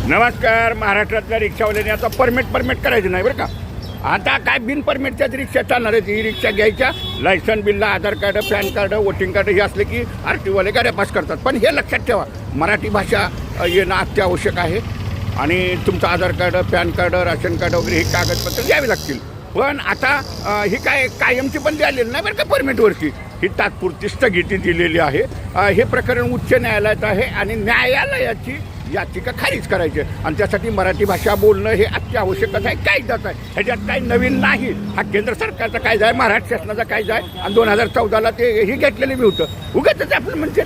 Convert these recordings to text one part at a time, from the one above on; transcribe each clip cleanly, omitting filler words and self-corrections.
नमस्कार. महाराष्ट्रातल्या रिक्षावाल्यांनी आता परमिट करायचं नाही बरं का. आता काय बिन परमिटच्याच रिक्षा चालणार आहेत. ही रिक्षा घ्यायच्या, लायसन बिलला Aadhaar card, PAN card, voting card हे असले की RTOवाले गाड्या पास करतात. पण हे लक्षात ठेवा, मराठी भाषा येणं अत्यावश्यक आहे आणि तुमचं Aadhaar card, PAN card, ration card वगैरे हे कागदपत्र द्यावे लागतील. पण आता ही काय कायमची बंदी आलेली नाही बरं का परमिटवरची. ही तात्पुरती स्थगिती दिलेली आहे. हे प्रकरण उच्च न्यायालयात आहे आणि न्यायालयाची याचिका खारिज करायची आणि त्यासाठी मराठी भाषा बोलणं हे अत्यावश्यकच आहे. कायदाच आहे, ह्याच्यात काही नवीन नाही. हा केंद्र सरकारचा कायदा आहे, महाराष्ट्र शासनाचा कायदा आहे आणि 2014ला ते हे घेतलेलं बी होतं. उगाच आपण म्हणजे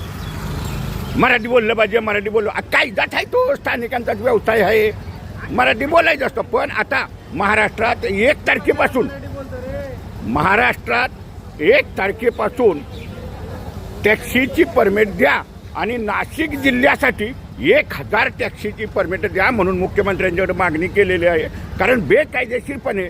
मराठी बोललं पाहिजे, मराठी बोललं. कायदाच आहे तो, स्थानिकांचाच व्यवसाय आहे, मराठी बोलायचं असतं. पण आता महाराष्ट्रात 1 तारखेपासून टॅक्सीची परमिट द्या आणि नाशिक जिल्ह्यासाठी 1000 टॅक्सीची परमिट द्या म्हणून मुख्यमंत्र्यांच्याकडे मागणी केलेली आहे. कारण बेकायदेशीरपणे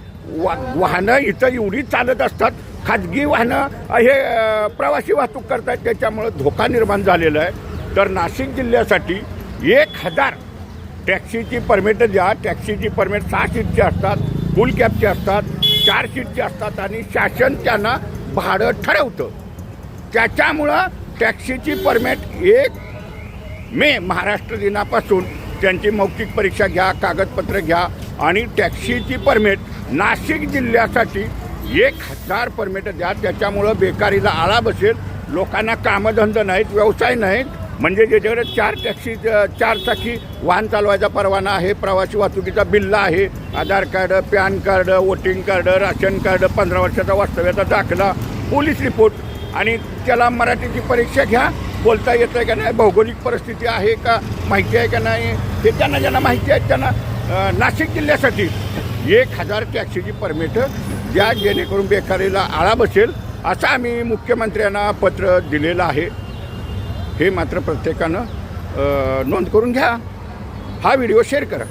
वाहनं इथं एवढी चालत असतात, खाजगी वाहनं हे प्रवासी वाहतूक करतात, त्याच्यामुळं धोका निर्माण झालेला आहे. तर नाशिक जिल्ह्यासाठी 1000 टॅक्सीची परमिट द्या. टॅक्सीची परमिट 6 सीटची असतात, फुल कॅबची असतात, 4 सीटची असतात आणि शासन त्यांना भाडं ठरवतं. त्याच्यामुळं टॅक्सीची परमिट 1 मे महाराष्ट्र दिनापासून त्यांची मौखिक परीक्षा घ्या, कागदपत्र घ्या आणि टॅक्सीची परमिट नाशिक जिल्ह्यासाठी 1000 परमिट द्या. त्याच्यामुळं बेकारीला आळा बसेल. लोकांना कामधंदा नाहीत, व्यवसाय नाहीत. म्हणजे ज्याच्याकडे 4 चाकी वाहन चालवायचा परवाना आहे, प्रवासी वाहतुकीचा बिल्ला आहे, Aadhaar card, PAN card, voting card, ration card, 15 वर्षाचा वास्तव्याचा दाखला, पोलीस रिपोर्ट आणि त्याला मराठीची परीक्षा घ्या. बोलता येतं आहे का नाही, भौगोलिक परिस्थिती आहे का, माहिती आहे का नाही, हे ज्यांना माहिती आहे त्यांना नाशिक जिल्ह्यासाठी 1000 टॅक्सीची परमिट द्या, जेणेकरून बेकारीला आळा बसेल. असं आम्ही मुख्यमंत्र्यांना पत्र दिलेलं आहे. हे मात्र प्रत्येकानं नोंद करून घ्या. हा व्हिडिओ शेअर करा.